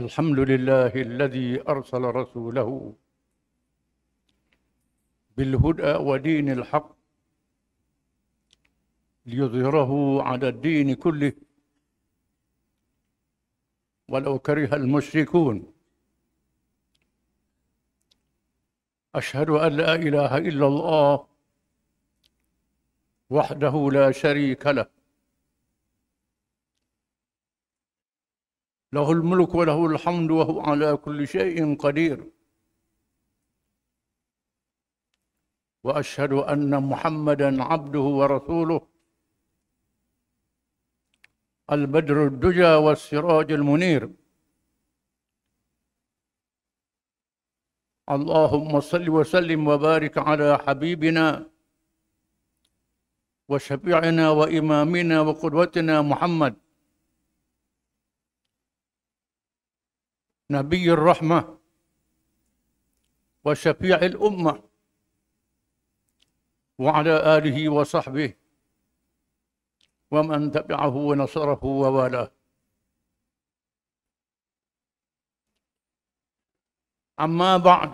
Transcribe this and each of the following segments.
الحمد لله الذي أرسل رسوله بالهدى ودين الحق ليظهره على الدين كله ولو كره المشركون. أشهد أن لا إله إلا الله وحده لا شريك له، له الملك وله الحمد وهو على كل شيء قدير. وأشهد أن محمدًا عبده ورسوله البدر الدجى والسراج المنير. اللهم صل وسلم وبارك على حبيبنا وشفيعنا وإمامنا وقدوتنا محمد نبي الرحمة وشفيع الأمة وعلى آله وصحبه ومن تبعه ونصره ووالاه. أما بعد،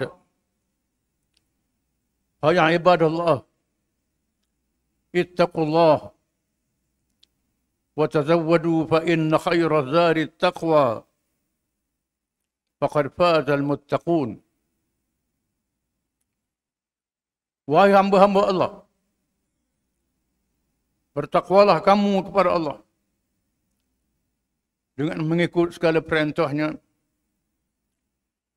فيا عباد الله اتقوا الله وتزودوا فإن خير الزاد التقوى فقد فاز المتقون. Wahai hamba-hamba Allah, bertakwalah kamu kepada Allah dengan mengikut segala perintahnya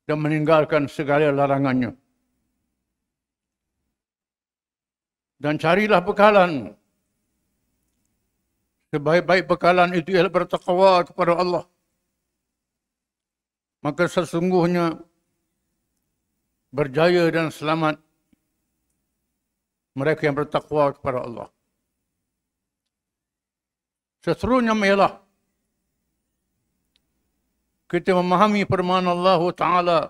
dan meninggalkan segala larangannya. Dan carilah bekalan. Sebaik-baik bekalan itu ialah bertakwa kepada Allah. Maka sesungguhnya berjaya dan selamat mereka yang bertakwa kepada Allah. Seterusnya ialah kita memahami firman Allah Ta'ala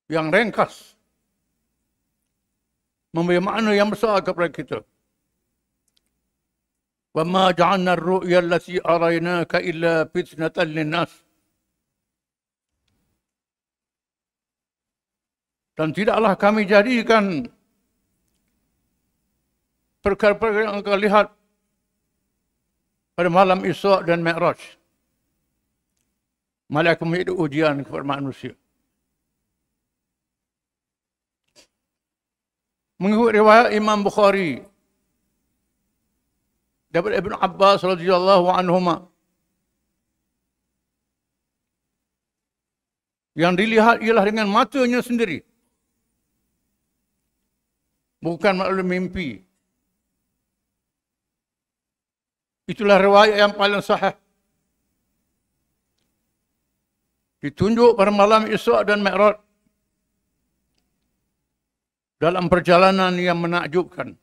yang ringkas, memberi makna yang besar kepada kita. وَمَا جَعَلْنَا الرُّؤْيَا الَّتِي أَرَيْنَاكَ إِلَّا فِتْنَةً لِلنَّاسِ. Dan tidaklah kami jadikan perkara-perkara yang engkau lihat pada malam Isra' dan Mi'raj malah menjadi ujian kepada manusia. Mengikut riwayat Imam Bukhari daripada Ibn Abbas radhiyallahu anhuma, yang dilihat ialah dengan matanya sendiri, bukan melalui mimpi. Itulah riwayat yang paling sahih. Ditunjuk pada malam Isra' dan Mi'raj dalam perjalanan yang menakjubkan.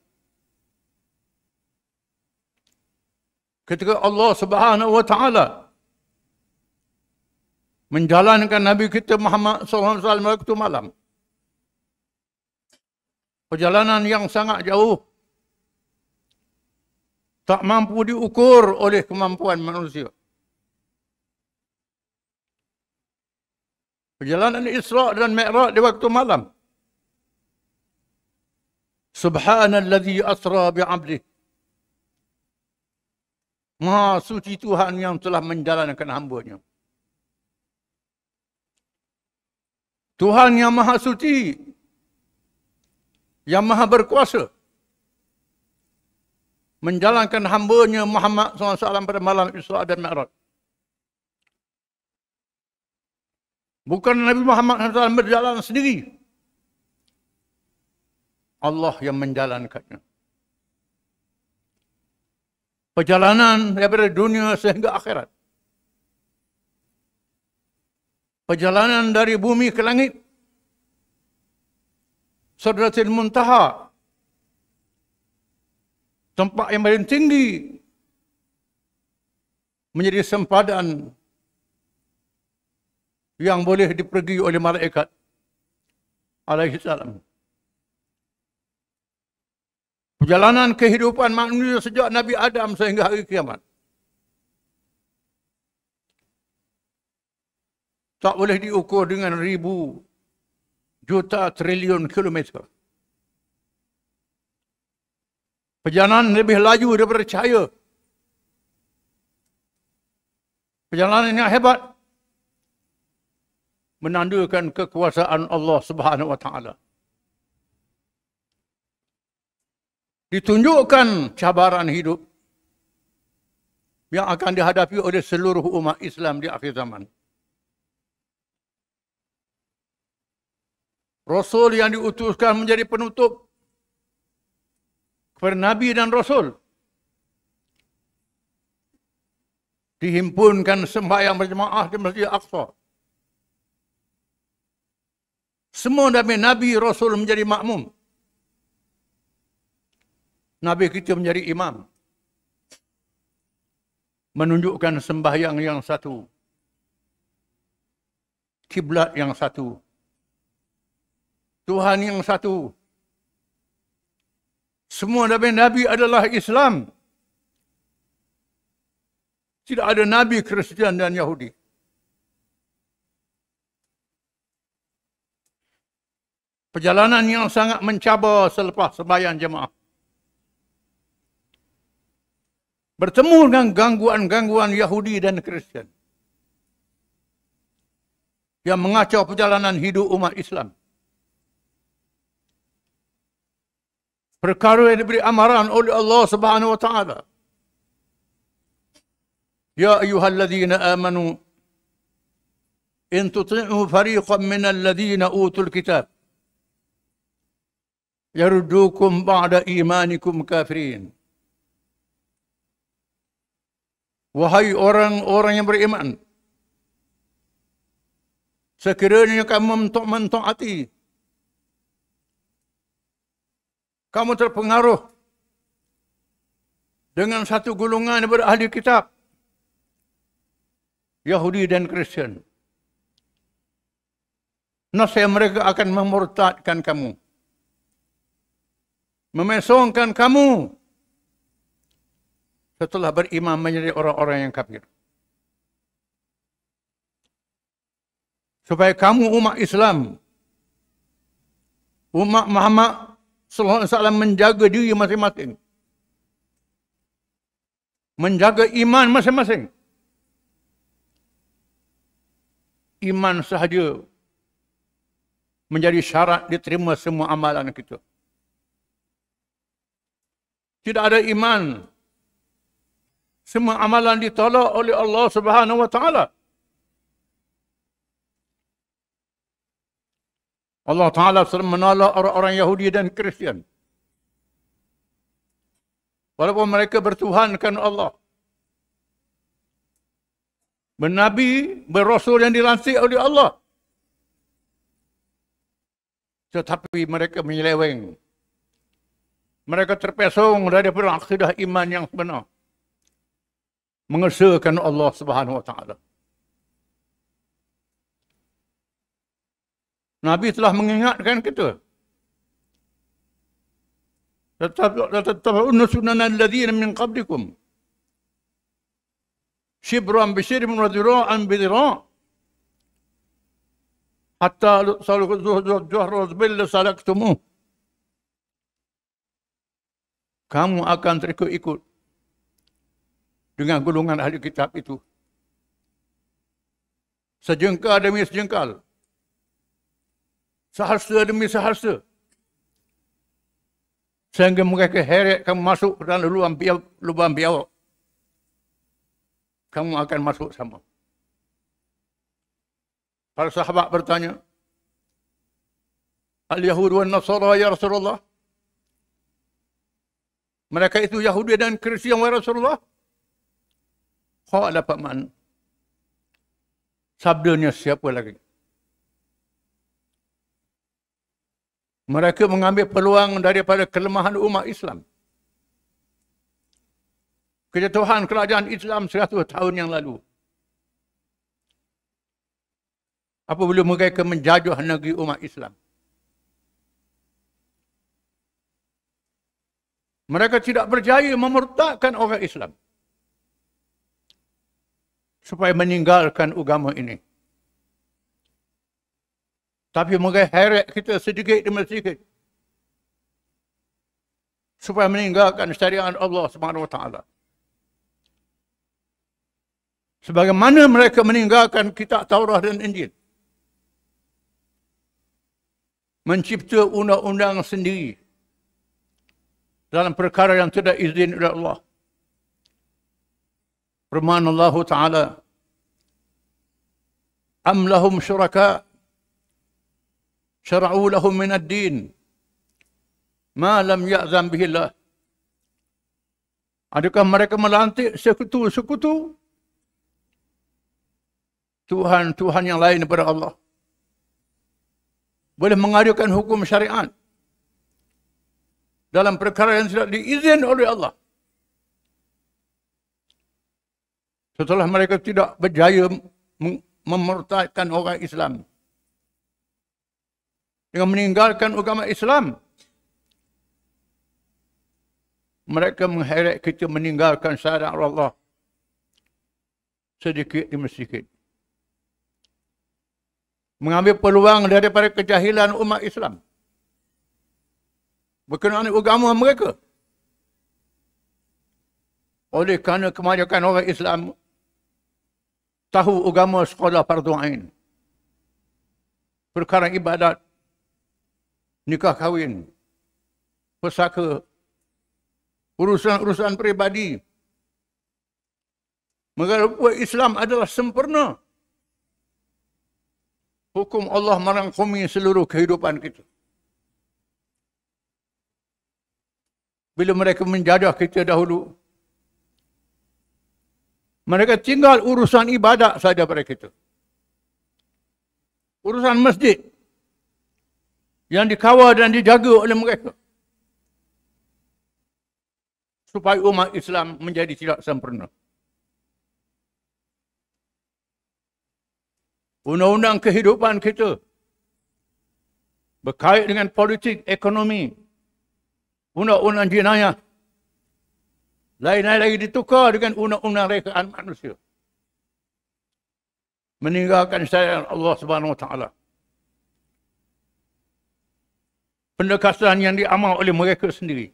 Ketika Allah Subhanahu wa Ta'ala menjalankan Nabi kita Muhammad SAW waktu malam, perjalanan yang sangat jauh, tak mampu diukur oleh kemampuan manusia. Perjalanan Isra' dan Mi'raj di waktu malam. Subhanalladzi asra bi'abdih. Maha suci Tuhan yang telah menjalankan hamba-Nya. Tuhan yang maha suci, yang maha berkuasa, menjalankan hamba-Nya Muhammad SAW pada malam Isra' dan Mi'raj. Bukan Nabi Muhammad SAW berjalan sendiri. Allah yang menjalankannya. Perjalanan daripada dunia sehingga akhirat. Perjalanan dari bumi ke langit. Sidratul Muntaha. Tempat yang paling tinggi. Menjadi sempadan yang boleh dipergi oleh malaikat alaihi salam. Perjalanan kehidupan manusia sejak Nabi Adam sehingga hari kiamat. tak boleh diukur dengan ribu, juta, triliun kilometer. Perjalanan lebih laju daripada cahaya. Perjalanan yang hebat menandakan kekuasaan Allah Subhanahu wa taala. Ditunjukkan cabaran hidup yang akan dihadapi oleh seluruh umat Islam di akhir zaman. Rasul yang diutuskan menjadi penutup kepada Nabi dan Rasul. Dihimpunkan sembahyang berjemaah di Masjid Aqsa. Semua Nabi Rasul menjadi makmum. Nabi kita menjadi imam. Menunjukkan sembahyang yang satu. Kiblat yang satu. Tuhan yang satu. Semua Nabi adalah Islam. Tidak ada Nabi Kristian dan Yahudi. Perjalanan yang sangat mencabar selepas sembahyang jemaah. Bertemu dengan gangguan-gangguan Yahudi dan Kristian. Yang mengacau perjalanan hidup umat Islam. Perkara yang diberi amaran oleh Allah Subhanahu wa taala. Ya ayyuhalladzina amanu in tuti'u fariqan minal ladzina utul kitab yaruddukum ba'da imanikum kafirin. Wahai orang-orang yang beriman, sekiranya kamu mentaati, kamu terpengaruh dengan satu golongan daripada ahli kitab, Yahudi dan Kristian. Nasib mereka akan memurtadkan kamu, memesongkan kamu setelah beriman menjadi orang-orang yang kafir. Supaya kamu umat Islam, umat Muhammad sallallahu alaihi wasallam menjaga diri masing-masing. Menjaga iman masing-masing. Iman sahaja menjadi syarat diterima semua amalan kita. Tidak ada iman, semua amalan ditolak oleh Allah Subhanahu wa taala. Allah Ta'ala menolak orang-orang Yahudi dan Kristian. Walaupun mereka bertuhankan Allah. Bernabi, berrasul yang dilantik oleh Allah. Tetapi mereka menyeleweng. Mereka terpesong daripada akidah iman yang benar. Mengesahkan Allah Subhanahu wa taala. Nabi telah mengingatkan kita. Tattabi'unna sunana alladhina min qablikum. Shibran bi shibrin wa dhira'an bi dhira'. Hatta zuhra bil salaktumuh. Kamu akan terikut-ikut dengan golongan ahli kitab itu. Sejengkal demi sejengkal. Sehasta demi sehasta. Sehingga mereka heret kamu masuk ke dalam lubang biawak. Kamu akan masuk sama. Para sahabat bertanya, Al-Yahud wa Nasara ya Rasulullah? Mereka itu Yahudi dan Kristian ya Rasulullah? Qala faman. Sabdanya siapa lagi? Mereka mengambil peluang daripada kelemahan umat Islam. Kejatuhan kerajaan Islam 100 tahun yang lalu. Apabila mereka menjajah negeri umat Islam. Mereka tidak berjaya memurtadkan orang Islam. Supaya meninggalkan agama ini. Tapi mereka heret kita sedikit demi sedikit. Supaya meninggalkan syariat Allah Subhanahu Wa Taala. Sebagaimana mereka meninggalkan kitab Taurat dan Injil. Mencipta undang-undang sendiri. Dalam perkara yang tidak izin oleh Allah. Firman Allah Ta'ala. Am lahum syuraka. Syara'u lahum minad din. Ma lam ya'zam bihillah. Adakah mereka melantik sekutu-sekutu? Tuhan yang lain daripada Allah. Boleh mengajukan hukum syariat. Dalam perkara yang tidak diizin oleh Allah. Setelah mereka tidak berjaya memurtadkan orang Islam. Dengan meninggalkan agama Islam. Mereka mengheret kita meninggalkan syariat Allah. Sedikit demi sedikit. Mengambil peluang daripada kejahilan umat Islam. Berkenaan agama mereka. Oleh kerana kebanyakan orang Islam tahu agama sekolah fardu ain. Perkara ibadat, nikah kahwin, pesaka, urusan-urusan peribadi. Mengapa Islam adalah sempurna. Hukum Allah merangkumi seluruh kehidupan kita. Bila mereka menjajah kita dahulu, mereka tinggal urusan ibadat saja pada kita. Urusan masjid yang dikawal dan dijaga oleh mereka. Supaya umat Islam menjadi tidak sempurna. Undang-undang kehidupan kita berkait dengan politik, ekonomi, undang-undang jenayah. Lain-lain lagi ditukar dengan undang-undang rekaan manusia. Meninggalkan syariat Allah Subhanahu Wa Taala. Pendekatan yang diamal oleh mereka sendiri.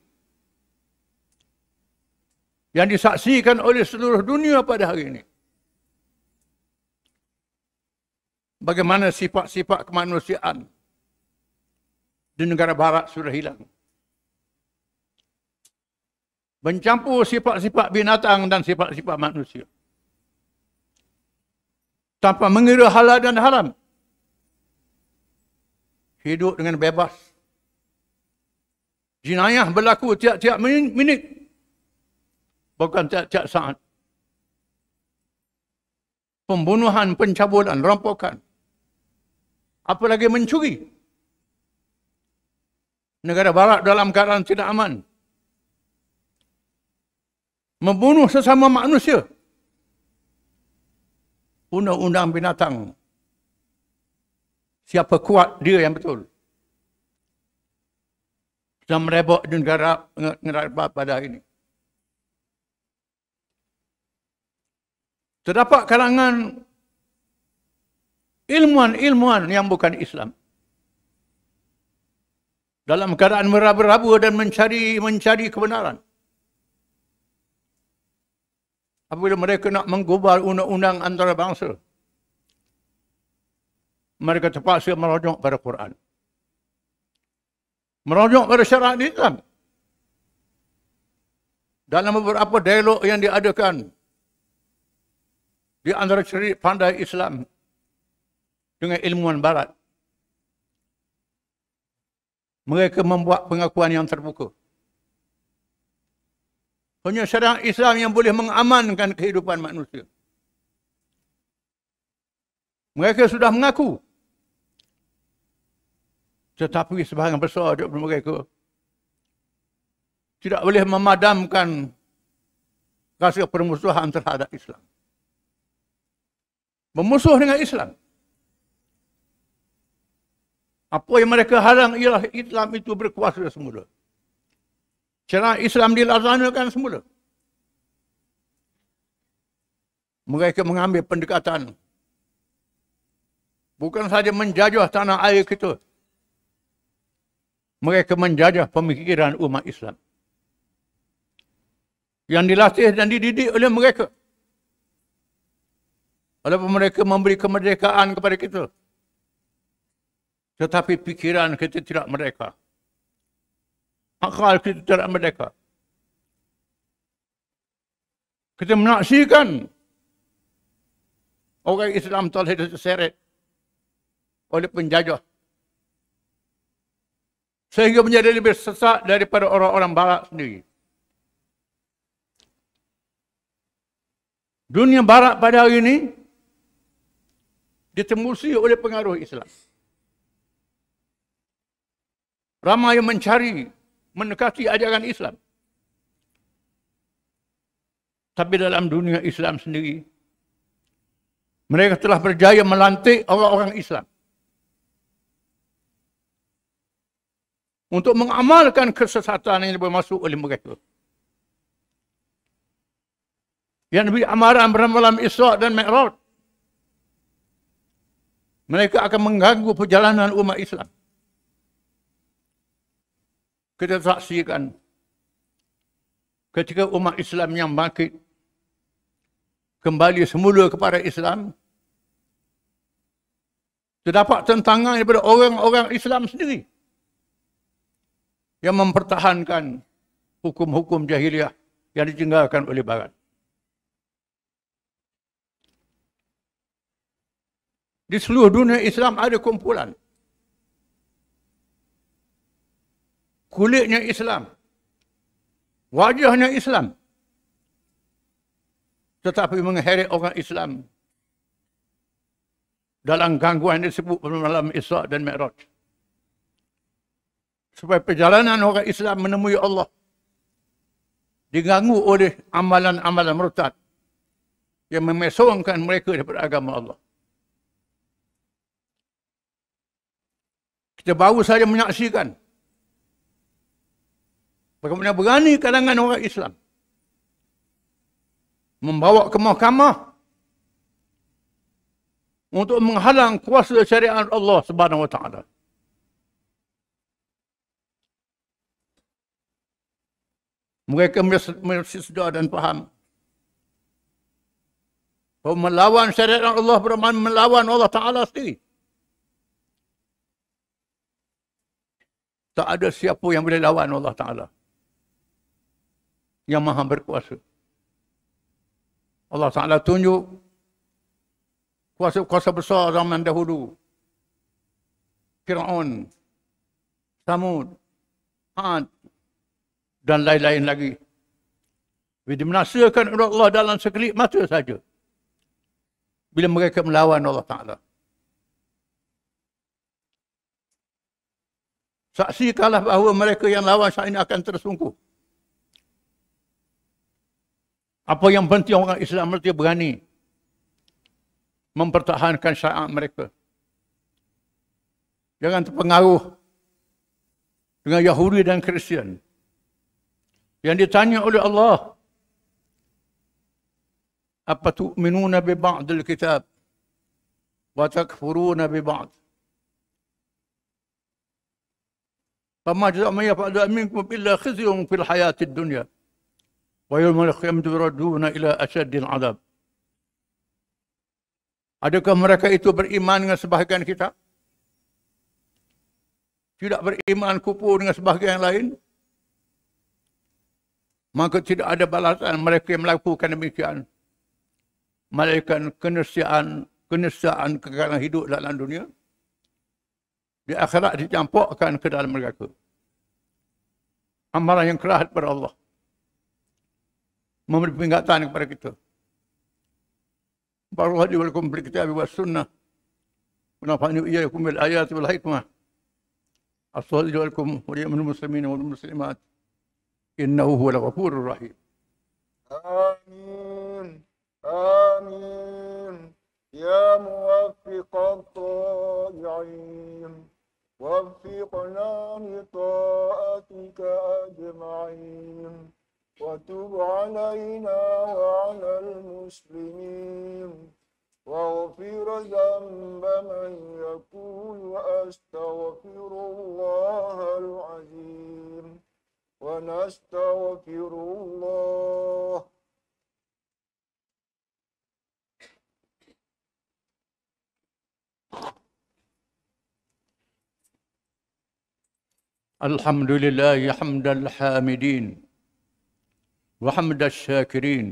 Yang disaksikan oleh seluruh dunia pada hari ini. Bagaimana sifat-sifat kemanusiaan di negara barat sudah hilang. Mencampur sifat-sifat binatang dan sifat-sifat manusia. Tanpa mengira halal dan haram. Hidup dengan bebas. Jenayah berlaku tiap-tiap minit. Bukan tiap-tiap saat. Pembunuhan, pencabulan, rampokan. Apalagi mencuri. Negara barat dalam keadaan tidak aman. Membunuh sesama manusia. Undang-undang binatang. Siapa kuat, dia yang betul. Sedang merebak di negara pada hari ini. Terdapat kalangan ilmuwan-ilmuwan yang bukan Islam. Dalam keadaan meraba-raba dan mencari kebenaran. Apabila mereka nak menggubal undang-undang antarabangsa, mereka terpaksa merujuk pada Quran. Merujuk pada syariat Islam. Dalam beberapa dialog yang diadakan di antara cerita pandai Islam dengan ilmuwan barat, mereka membuat pengakuan yang terbuka. Hanya syariat Islam yang boleh mengamankan kehidupan manusia. Mereka sudah mengaku. Tetapi sebahagian besar daripada mereka tidak boleh memadamkan rasa permusuhan terhadap Islam. Memusuh dengan Islam. Apa yang mereka halang ialah Islam itu berkuasa semula. Syariat Islam dilaksanakan semula. Mereka mengambil pendekatan Bukan saja menjajah tanah air kita. Mereka menjajah pemikiran umat Islam. Yang dilatih dan dididik oleh mereka. Walaupun mereka memberi kemerdekaan kepada kita. Tetapi pikiran kita tidak merdeka. Akal kita tidak merdeka. Kita menyaksikan orang Islam telah terseret oleh penjajah. Sehingga menjadi lebih sesat daripada orang-orang barat sendiri. Dunia barat pada hari ini ditembusi oleh pengaruh Islam. Ramai yang mencari, mendekati ajaran Islam. Tapi dalam dunia Islam sendiri, mereka telah berjaya melantik orang-orang Islam untuk mengamalkan kesesatan yang bermasuk oleh mereka. Yang diberi amaran malam Isra' dan Mi'raj. Mereka akan mengganggu perjalanan umat Islam. Kita saksikan ketika umat Islam yang bangkit kembali semula kepada Islam, terdapat tentangan daripada orang-orang Islam sendiri yang mempertahankan hukum-hukum jahiliah yang ditinggalkan oleh Barat. Di seluruh dunia Islam ada kumpulan. Kulitnya Islam. Wajahnya Islam. Tetapi mengheret orang Islam dalam gangguan disebut malam Isra' dan Mi'raj. Supaya perjalanan orang Islam menemui Allah diganggu oleh amalan-amalan murtad yang memesongkan mereka daripada agama Allah. Kita baru saja menyaksikan bagaimana berani kalangan orang Islam membawa ke mahkamah untuk menghalang kuasa syariat Allah Subhanahu wa taala. Mereka mesti sedar dan faham bahawa melawan syariat Allah bermakna melawan Allah Ta'ala sendiri. Tak ada siapa yang boleh lawan Allah Ta'ala yang maha berkuasa. Allah Ta'ala tunjuk kuasa-kuasa besar zaman dahulu. Fir'aun, Samud, Ad, dan lain-lain lagi. Bila dimenasakan oleh Allah dalam sekelip mata saja. Bila mereka melawan Allah Ta'ala. Saksikanlah bahawa mereka yang lawan syariat ini akan tersungkuh. Apa yang penting orang Islam mesti berani mempertahankan syariat mereka. Jangan terpengaruh dengan Yahudi dan Kristian. Yang ditanya oleh Allah, apa tu'minuna bi ba'dil kitab wa takfuruna bi ba'd? Fama jazaa'u man yaf'alu minkum illa khizyun fil hayatid dunya wa yawmal qiyamati yuradduna ila asyaddil 'adab. Adakah mereka itu beriman dengan sebahagian kitab? Tidak beriman kufur dengan sebahagian lain? Maka tidak ada balasan mereka yang melakukan demikian. Melainkan keniscayaan kekekalan hidup dalam dunia. Di akhirat dicampurkan ke dalam mereka. Amalan yang keras kepada Allah. Memberi peringatan kepada kita. Barakallahu lakum bil kitabi was sunnah. Wa nafa'ani iyyakum bil ayati wal hikmah. Assalamualaikum warahmatullahi wabarakatuh wal muslimat. Innahu huwal ghafurur rahim. آمين آمين يا موفق الطائعين وفقنا لطاعتك أجمعين وتب علينا وعلى المسلمين واغفر ذنب من ونستغفر الله. الحمد لله حمد الحامدين وحمد الشاكرين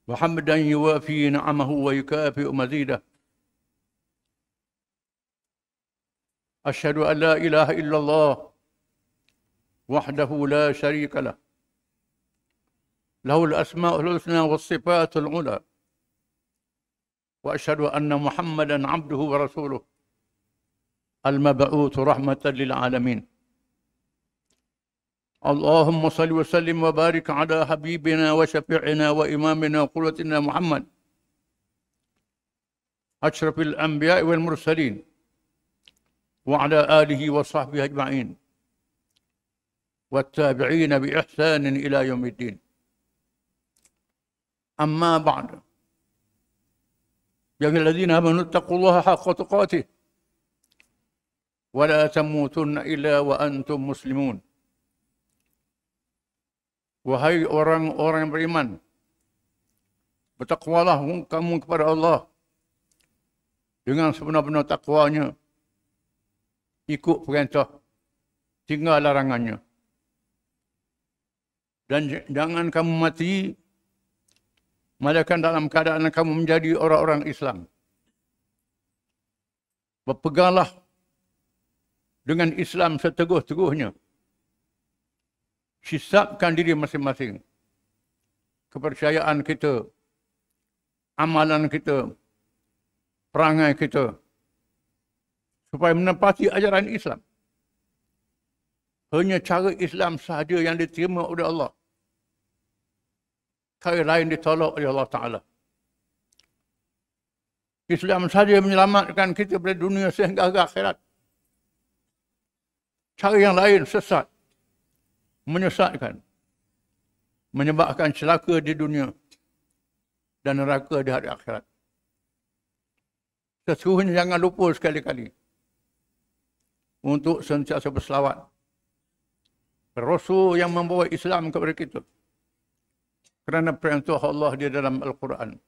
وحمدا يوافي نعمه ويكافئ مزيده. أشهد أن لا إله إلا الله وحده لا شريك له، له الأسماء الحسنى والصفات العلى، وأشهد أن محمدا عبده ورسوله المبعوث رحمة للعالمين. اللهم صل وسلم وبارك على حبيبنا وشفيعنا وإمامنا وقدوتنا محمد أشرف الأنبياء والمرسلين وعلى آله وصحبه أجمعين والتابعين بإحسان إلى يوم الدين. أما بعد، يا أيها الذين آمنوا اتقوا الله حق تقاته ولا تموتن إلا وأنتم مسلمون. Wahai orang-orang yang beriman, bertakwalah kamu kepada Allah dengan sebenar-benar takwanya, ikut perintah, tinggal larangannya. Dan jangan kamu mati melainkan dalam keadaan kamu menjadi orang-orang Islam. Berpeganglah dengan Islam seteguh-teguhnya. Hisabkan diri masing-masing. Kepercayaan kita, amalan kita, perangai kita, supaya menepati ajaran Islam. Hanya cara Islam sahaja yang diterima oleh Allah. Cara lain ditolak oleh Allah Ta'ala. Islam sahaja menyelamatkan kita dari dunia sehingga ke akhirat. Cara yang lain sesat, menyesatkan, menyebabkan celaka di dunia dan neraka di hari akhirat. Sesungguhnya jangan lupa sekali-kali untuk sentiasa berselawat Rasul yang membawa Islam kepada kita. Kerana perintah Allah di dalam Al-Quran.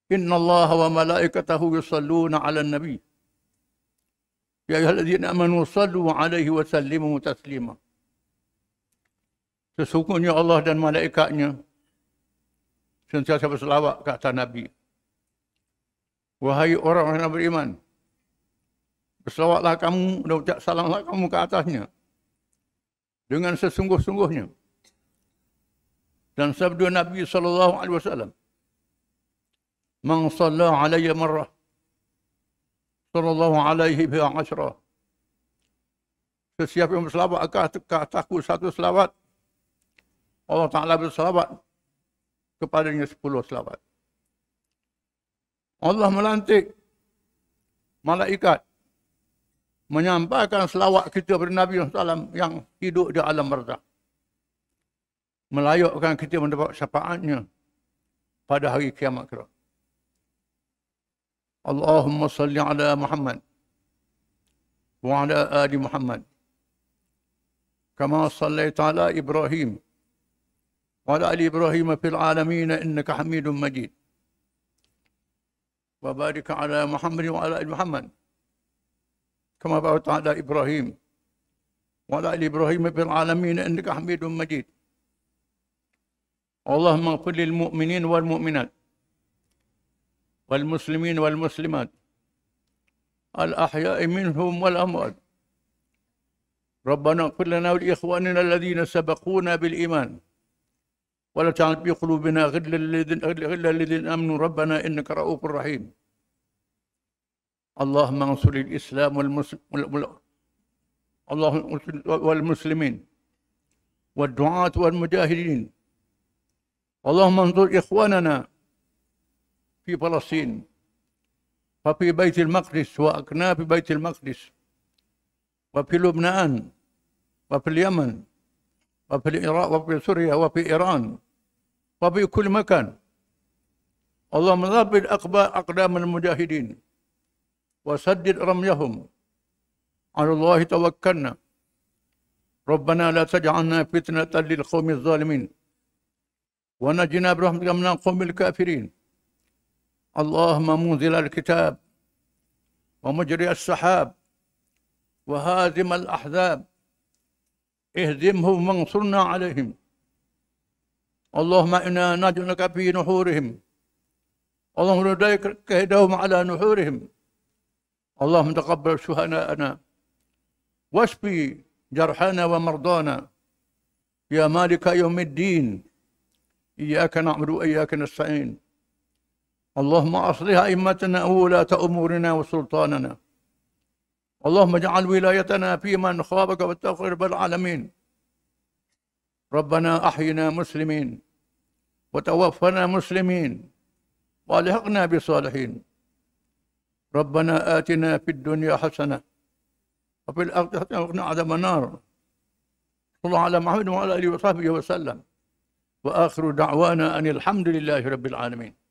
Inna Allah wa malaikatahu yusalluna ala nabi. Ya ayyuhalladzina amanu sallu alaihi wa sallimu taslima. Sesungguhnya Allah dan malaikatnya sentiasa berselawat ke atas Nabi. Wahai orang-orang yang beriman, berselawatlah kamu dan ucap salamlah kamu ke atasnya dengan sesungguh-sungguhnya. Dan sabda Nabi SAW, Man salla alayya marrah, sallallahu alaihi biha ashrah. Sesiapa yang berselawat ke atasku satu selawat, Allah Ta'ala berselawat kepadanya 10 selawat. Allah melantik malaikat menyampaikan selawat kita kepada Nabi SAW yang hidup di alam barzakh. Melayakkan kita mendapat syafaatnya pada hari kiamat kelak. Allahumma salli ala Muhammad wa ala ali Muhammad kama sallaita ala Ibrahim وعلى آل إبراهيم في العالمين إنك حميد مجيد وبارك على محمد وعلى آل محمد كما باركت على إبراهيم وعلى آل إبراهيم في العالمين إنك حميد مجيد اللهم اغفر للمؤمنين والمؤمنات والمسلمين والمسلمات الأحياء منهم والأموات ربنا اغفر لنا ولإخواننا الذين سبقونا بالإيمان ولا تجعل في قلوبنا غلا للذين آمنوا ربنا إنك رؤوف رحيم اللهم انصر الإسلام والمسلمين والدعاة والمجاهدين اللهم انصر إخواننا في فلسطين وفي بيت المقدس وأكناف بيت المقدس وفي لبنان وفي اليمن وفي العراق وفي سوريا وفي إيران وفي كل مكان اللهم ثبت أقدام المجاهدين وسدد رميهم على الله توكلنا ربنا لا تجعلنا فتنة للقوم الظالمين ونجنا برحمتك من القوم الكافرين. اللهم منزل الكتاب ومجري السحاب وهازم الأحزاب اهزمهم وانصرنا عليهم. اللهم إنا نجعلك في نحورهم، اللهم رديك كيدهم على نحورهم. اللهم تقبل شهداءنا واشفي جرحانا ومرضانا يا مالك يوم الدين. إياك نعبد وإياك نستعين. اللهم أصلح أئمتنا وولاة أمورنا وسلطاننا. اللهم اجعل ولايتنا في من خافك واتقاك رب العالمين. ربنا أحينا مسلمين وتوفنا مسلمين والحقنا بالصالحين. ربنا آتنا في الدنيا حسنة وفي الآخرة حسنة وقنا عذاب النار. صلى الله على محمد وعلى آله وصحبه وسلم. وآخر دعوانا أن الحمد لله رب العالمين.